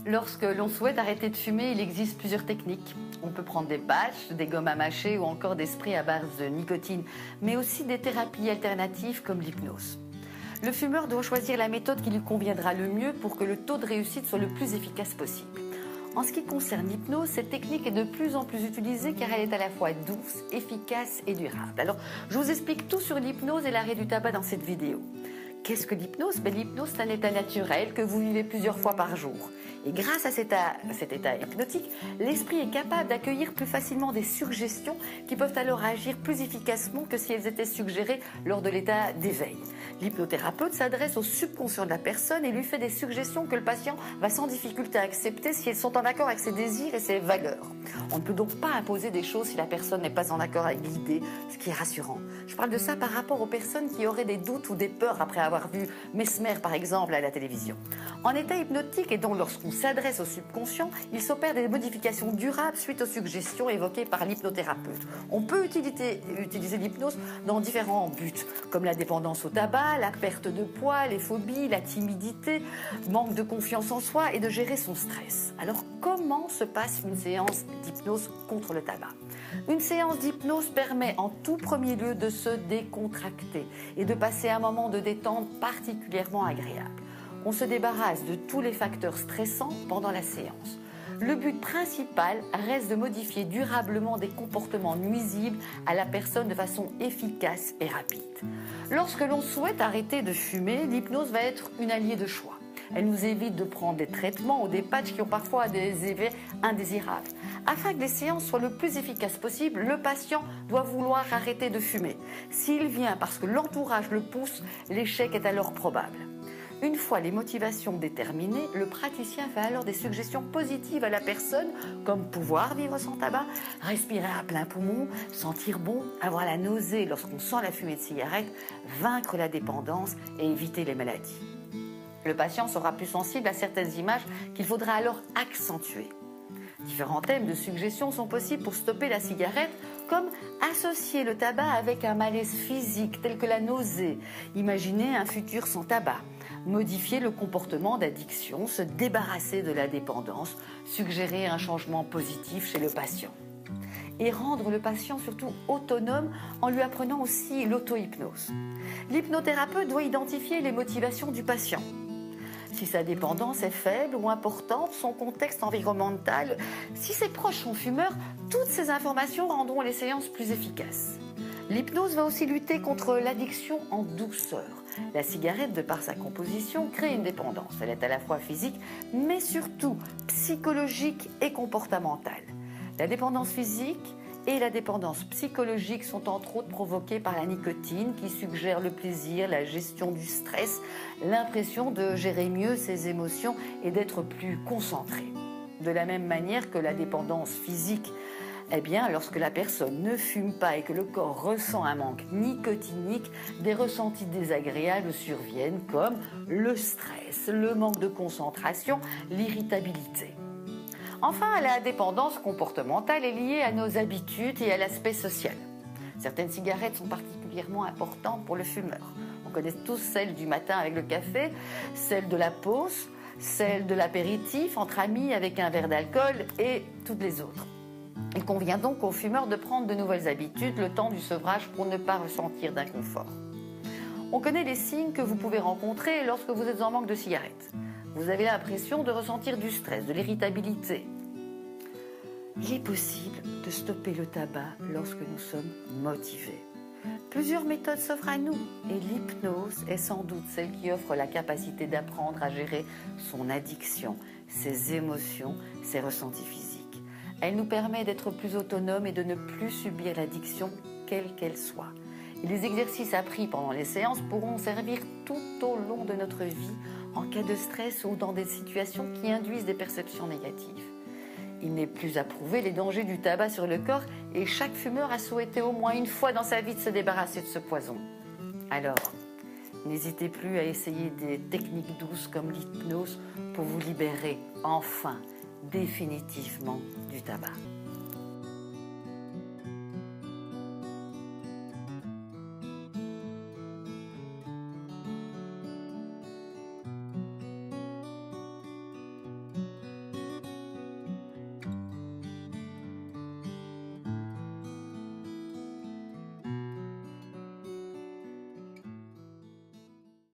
Lorsque l'on souhaite arrêter de fumer, il existe plusieurs techniques. On peut prendre des patchs, des gommes à mâcher ou encore des sprays à base de nicotine, mais aussi des thérapies alternatives comme l'hypnose. Le fumeur doit choisir la méthode qui lui conviendra le mieux pour que le taux de réussite soit le plus efficace possible. En ce qui concerne l'hypnose, cette technique est de plus en plus utilisée car elle est à la fois douce, efficace et durable. Alors, je vous explique tout sur l'hypnose et l'arrêt du tabac dans cette vidéo. Qu'est-ce que l'hypnose? L'hypnose, c'est un état naturel que vous vivez plusieurs fois par jour. Et grâce à cet état hypnotique, l'esprit est capable d'accueillir plus facilement des suggestions qui peuvent alors agir plus efficacement que si elles étaient suggérées lors de l'état d'éveil. L'hypnothérapeute s'adresse au subconscient de la personne et lui fait des suggestions que le patient va sans difficulté accepter si elles sont en accord avec ses désirs et ses valeurs. On ne peut donc pas imposer des choses si la personne n'est pas en accord avec l'idée, ce qui est rassurant. Je parle de ça par rapport aux personnes qui auraient des doutes ou des peurs après avoir vu Mesmer par exemple à la télévision. En état hypnotique et donc lorsqu'on s'adresse au subconscient, il s'opère des modifications durables suite aux suggestions évoquées par l'hypnothérapeute. On peut utiliser l'hypnose dans différents buts, comme la dépendance au tabac, la perte de poids, les phobies, la timidité, manque de confiance en soi et de gérer son stress. Alors comment se passe une séance d'hypnose contre le tabac? Une séance d'hypnose permet en tout premier lieu de se décontracter et de passer un moment de détente particulièrement agréable. On se débarrasse de tous les facteurs stressants pendant la séance. Le but principal reste de modifier durablement des comportements nuisibles à la personne de façon efficace et rapide. Lorsque l'on souhaite arrêter de fumer, l'hypnose va être une alliée de choix. Elle nous évite de prendre des traitements ou des patchs qui ont parfois des effets indésirables. Afin que les séances soient le plus efficaces possible, le patient doit vouloir arrêter de fumer. S'il vient parce que l'entourage le pousse, l'échec est alors probable. Une fois les motivations déterminées, le praticien fait alors des suggestions positives à la personne, comme pouvoir vivre sans tabac, respirer à plein poumon, sentir bon, avoir la nausée lorsqu'on sent la fumée de cigarette, vaincre la dépendance et éviter les maladies. Le patient sera plus sensible à certaines images qu'il faudra alors accentuer. Différents thèmes de suggestions sont possibles pour stopper la cigarette, comme associer le tabac avec un malaise physique tel que la nausée, imaginer un futur sans tabac, modifier le comportement d'addiction, se débarrasser de la dépendance, suggérer un changement positif chez le patient. Et rendre le patient surtout autonome en lui apprenant aussi l'auto-hypnose. L'hypnothérapeute doit identifier les motivations du patient. Si sa dépendance est faible ou importante, son contexte environnemental, si ses proches sont fumeurs, toutes ces informations rendront les séances plus efficaces. L'hypnose va aussi lutter contre l'addiction en douceur. La cigarette, de par sa composition, crée une dépendance. Elle est à la fois physique, mais surtout psychologique et comportementale. La dépendance physique et la dépendance psychologique sont entre autres provoquées par la nicotine qui suggère le plaisir, la gestion du stress, l'impression de gérer mieux ses émotions et d'être plus concentré. De la même manière que la dépendance physique, lorsque la personne ne fume pas et que le corps ressent un manque nicotinique, des ressentis désagréables surviennent comme le stress, le manque de concentration, l'irritabilité. Enfin, la dépendance comportementale est liée à nos habitudes et à l'aspect social. Certaines cigarettes sont particulièrement importantes pour le fumeur. On connaît tous celle du matin avec le café, celle de la pause, celle de l'apéritif entre amis avec un verre d'alcool et toutes les autres. Il convient donc aux fumeurs de prendre de nouvelles habitudes le temps du sevrage pour ne pas ressentir d'inconfort. On connaît les signes que vous pouvez rencontrer lorsque vous êtes en manque de cigarettes. Vous avez l'impression de ressentir du stress, de l'irritabilité. Il est possible de stopper le tabac lorsque nous sommes motivés. Plusieurs méthodes s'offrent à nous et l'hypnose est sans doute celle qui offre la capacité d'apprendre à gérer son addiction, ses émotions, ses ressentis physiques. Elle nous permet d'être plus autonomes et de ne plus subir l'addiction, quelle qu'elle soit. Et les exercices appris pendant les séances pourront servir tout au long de notre vie en cas de stress ou dans des situations qui induisent des perceptions négatives. Il n'est plus à prouver les dangers du tabac sur le corps et chaque fumeur a souhaité au moins une fois dans sa vie de se débarrasser de ce poison. Alors, n'hésitez plus à essayer des techniques douces comme l'hypnose pour vous libérer enfin, définitivement du tabac.